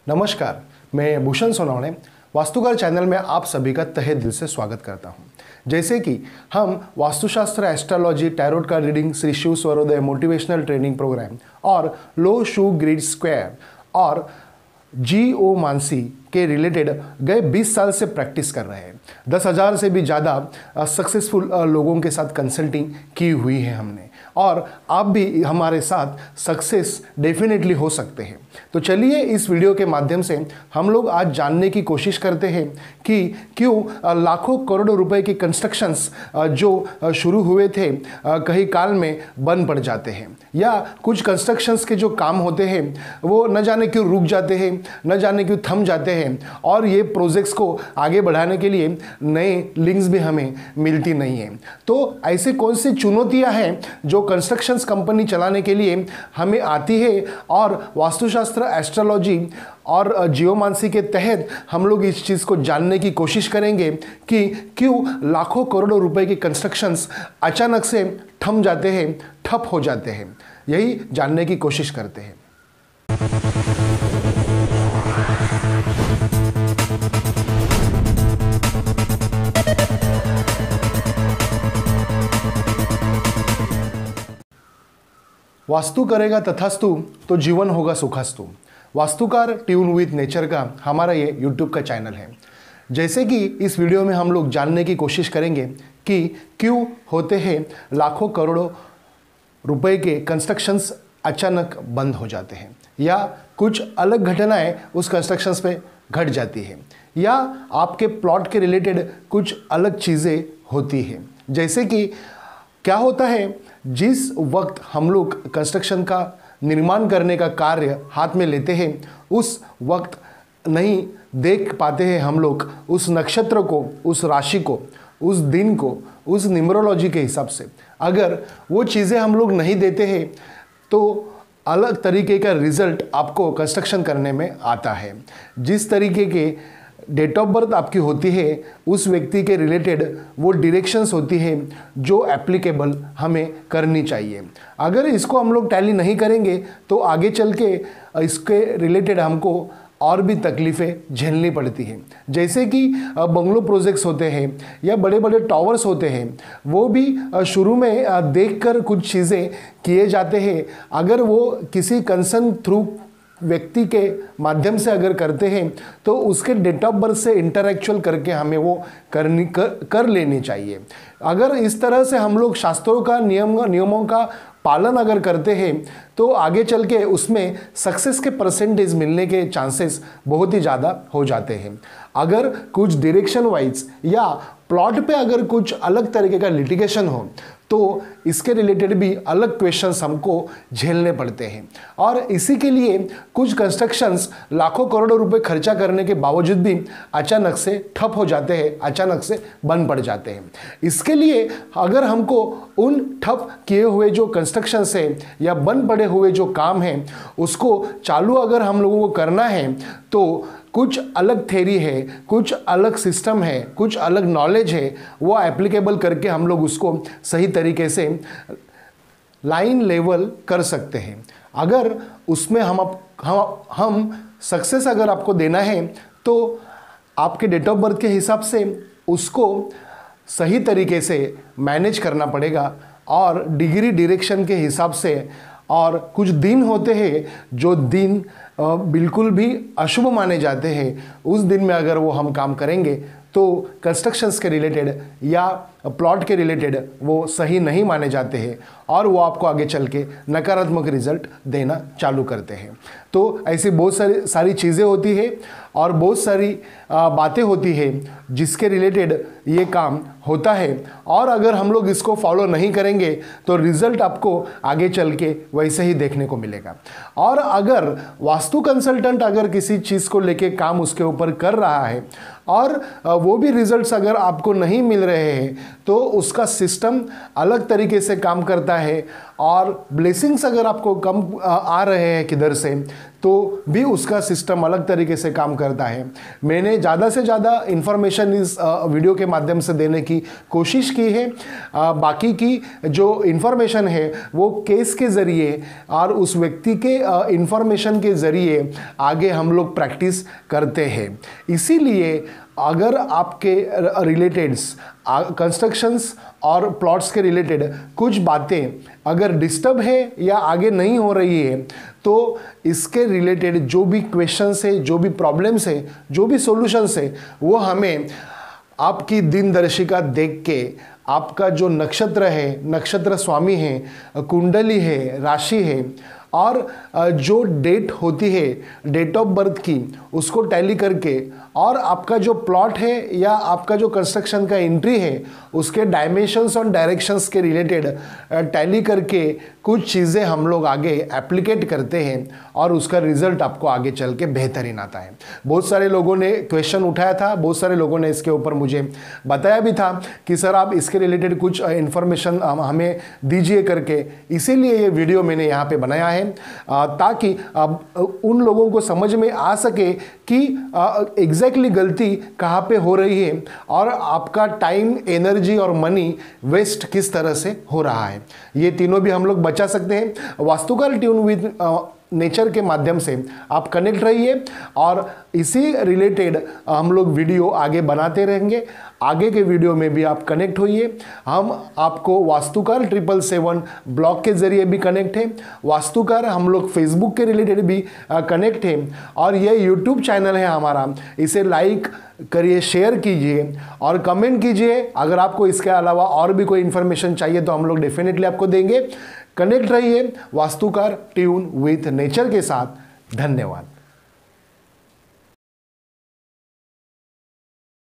नमस्कार, मैं भूषण सोनवणे वास्तुकार चैनल में आप सभी का तहे दिल से स्वागत करता हूं। जैसे कि हम vastushastra, astrology, tarot card reading, Shri Shiv Swarodaya motivational training program और लो शू ग्रिड स्क्वायर और जियोमांसी के रिलेटेड गए 20 साल से प्रैक्टिस कर रहे हैं। 10,000 से भी ज़्यादा सक्सेसफुल लोगों के साथ कंसल्टिंग की हुई है हमने, और आप भी हमारे साथ सक्सेस डेफिनेटली हो सकते हैं। तो चलिए इस वीडियो के माध्यम से हम लोग आज जानने की कोशिश करते हैं कि क्यों लाखों करोड़ों रुपए के कंस्ट्रक्शंस जो शुरू हुए थे कहीं काल में बंद पड़ जाते हैं, या कुछ कंस्ट्रक्शंस के जो काम होते हैं वो न जाने क्यों रुक जाते हैं, न जाने क्यों थम जाते हैं, और ये प्रोजेक्ट्स को आगे बढ़ाने के लिए नए लिंक्स भी हमें मिलती नहीं है। तो ऐसे कौन सी चुनौतियां हैं जो कंस्ट्रक्शंस कंपनी चलाने के लिए हमें आती है, और वास्तुशास्त्र, एस्ट्रोलॉजी और जियोमांसी के तहत हम लोग इस चीज़ को जानने की कोशिश करेंगे कि क्यों लाखों करोड़ों रुपए के कंस्ट्रक्शंस अचानक से थम जाते हैं, ठप हो जाते हैं। यही जानने की कोशिश करते हैं। वास्तु करेगा तथास्तु तो जीवन होगा सुखास्तु। वास्तुकार ट्यून विद नेचर का हमारा ये यूट्यूब का चैनल है। जैसे कि इस वीडियो में हम लोग जानने की कोशिश करेंगे कि क्यों होते हैं लाखों करोड़ों रुपए के कंस्ट्रक्शंस अचानक बंद हो जाते हैं, या कुछ अलग घटनाएं उस कंस्ट्रक्शंस पे घट जाती है, या आपके प्लॉट के रिलेटेड कुछ अलग चीज़ें होती हैं। जैसे कि क्या होता है, जिस वक्त हम लोग कंस्ट्रक्शन का निर्माण करने का कार्य हाथ में लेते हैं उस वक्त नहीं देख पाते हैं हम लोग उस नक्षत्र को, उस राशि को, उस दिन को, उस न्यूमरोलॉजी के हिसाब से। अगर वो चीज़ें हम लोग नहीं देते हैं तो अलग तरीके का रिजल्ट आपको कंस्ट्रक्शन करने में आता है। जिस तरीके के डेट ऑफ बर्थ आपकी होती है उस व्यक्ति के रिलेटेड वो डायरेक्शंस होती है जो एप्लीकेबल हमें करनी चाहिए। अगर इसको हम लोग टैली नहीं करेंगे तो आगे चल के इसके रिलेटेड हमको और भी तकलीफ़ें झेलनी पड़ती हैं। जैसे कि बंगलो प्रोजेक्ट्स होते हैं या बड़े बड़े टावर्स होते हैं, वो भी शुरू में देखकर कुछ चीज़ें किए जाते हैं। अगर वो किसी कंसर्न थ्रू व्यक्ति के माध्यम से अगर करते हैं तो उसके डेट ऑफ बर्थ से इंटरैक्चुअल करके हमें वो कर लेनी चाहिए। अगर इस तरह से हम लोग शास्त्रों का नियमों का पालन अगर करते हैं तो आगे चल के उसमें सक्सेस के परसेंटेज मिलने के चांसेस बहुत ही ज़्यादा हो जाते हैं। अगर कुछ डायरेक्शन वाइज या प्लॉट पे अगर कुछ अलग तरीके का लिटिगेशन हो तो इसके रिलेटेड भी अलग क्वेश्चंस हमको झेलने पड़ते हैं, और इसी के लिए कुछ कंस्ट्रक्शंस लाखों करोड़ों रुपए खर्चा करने के बावजूद भी अचानक से ठप हो जाते हैं, अचानक से बंद पड़ जाते हैं। इसके लिए अगर हमको उन ठप किए हुए जो कंस्ट्रक्शंस है या बंद पड़े हुए जो काम हैं उसको चालू अगर हम लोगों को करना है तो कुछ अलग थ्योरी है, कुछ अलग सिस्टम है, कुछ अलग नॉलेज है, वो एप्लीकेबल करके हम लोग उसको सही तरीके से लाइन लेवल कर सकते हैं। अगर उसमें हम सक्सेस अगर आपको देना है तो आपके डेट ऑफ बर्थ के हिसाब से उसको सही तरीके से मैनेज करना पड़ेगा, और डिग्री डायरेक्शन के हिसाब से। और कुछ दिन होते हैं जो दिन बिल्कुल भी अशुभ माने जाते हैं, उस दिन में अगर वो हम काम करेंगे तो कंस्ट्रक्शंस के रिलेटेड या प्लॉट के रिलेटेड वो सही नहीं माने जाते हैं, और वो आपको आगे चल के नकारात्मक रिजल्ट देना चालू करते हैं। तो ऐसी बहुत सारी चीज़ें होती है और बहुत सारी बातें होती है जिसके रिलेटेड ये काम होता है, और अगर हम लोग इसको फॉलो नहीं करेंगे तो रिजल्ट आपको आगे चल के वैसे ही देखने को मिलेगा। और अगर वास्तु कंसल्टेंट अगर किसी चीज़ को लेके काम उसके ऊपर कर रहा है और वो भी रिजल्ट्स अगर आपको नहीं मिल रहे हैं तो उसका सिस्टम अलग तरीके से काम करता है, और ब्लेसिंग्स अगर आपको कम आ रहे हैं किधर से तो भी उसका सिस्टम अलग तरीके से काम करता है। मैंने ज़्यादा से ज़्यादा इन्फॉर्मेशन इस वीडियो के माध्यम से देने की कोशिश की है। बाकी की जो इन्फॉर्मेशन है वो केस के ज़रिए और उस व्यक्ति के इन्फॉर्मेशन के ज़रिए आगे हम लोग प्रैक्टिस करते हैं। इसीलिए अगर आपके रिलेटेड्स कंस्ट्रक्शंस और प्लॉट्स के रिलेटेड कुछ बातें अगर डिस्टर्ब है या आगे नहीं हो रही है, तो इसके रिलेटेड जो भी क्वेश्चंस है, जो भी प्रॉब्लम्स है, जो भी सॉल्यूशंस है, वो हमें आपकी दिनदर्शिका देख के आपका जो नक्षत्र है, नक्षत्र स्वामी है, कुंडली है, राशि है और जो डेट होती है डेट ऑफ बर्थ की, उसको टैली करके और आपका जो प्लॉट है या आपका जो कंस्ट्रक्शन का एंट्री है उसके डायमेंशंस और डायरेक्शंस के रिलेटेड टैली करके कुछ चीज़ें हम लोग आगे एप्लीकेट करते हैं और उसका रिजल्ट आपको आगे चल के बेहतरीन आता है। बहुत सारे लोगों ने क्वेश्चन उठाया था, बहुत सारे लोगों ने इसके ऊपर मुझे बताया भी था कि सर आप इसके रिलेटेड कुछ इन्फॉर्मेशन हमें दीजिए करके, इसीलिए ये वीडियो मैंने यहाँ पे बनाया है ताकि उन लोगों को समझ में आ सके कि एग्जैक्टली गलती कहाँ पे हो रही है और आपका टाइम, एनर्जी और मनी वेस्ट किस तरह से हो रहा है। ये तीनों भी हम लोग बचा सकते हैं। वास्तुकार ट्यून विद नेचर के माध्यम से आप कनेक्ट रहिए और इसी रिलेटेड हम लोग वीडियो आगे बनाते रहेंगे। आगे के वीडियो में भी आप कनेक्ट होइए। हम आपको वास्तुकार 777 ब्लॉग के जरिए भी कनेक्ट है, वास्तुकार हम लोग फेसबुक के रिलेटेड भी कनेक्ट है और ये यूट्यूब चैनल है हमारा, इसे लाइक करिए, शेयर कीजिए और कमेंट कीजिए। अगर आपको इसके अलावा और भी कोई इन्फॉर्मेशन चाहिए तो हम लोग डेफिनेटली आपको देंगे। कनेक्ट रहिए वास्तुकार ट्यून विथ नेचर के साथ। धन्यवाद।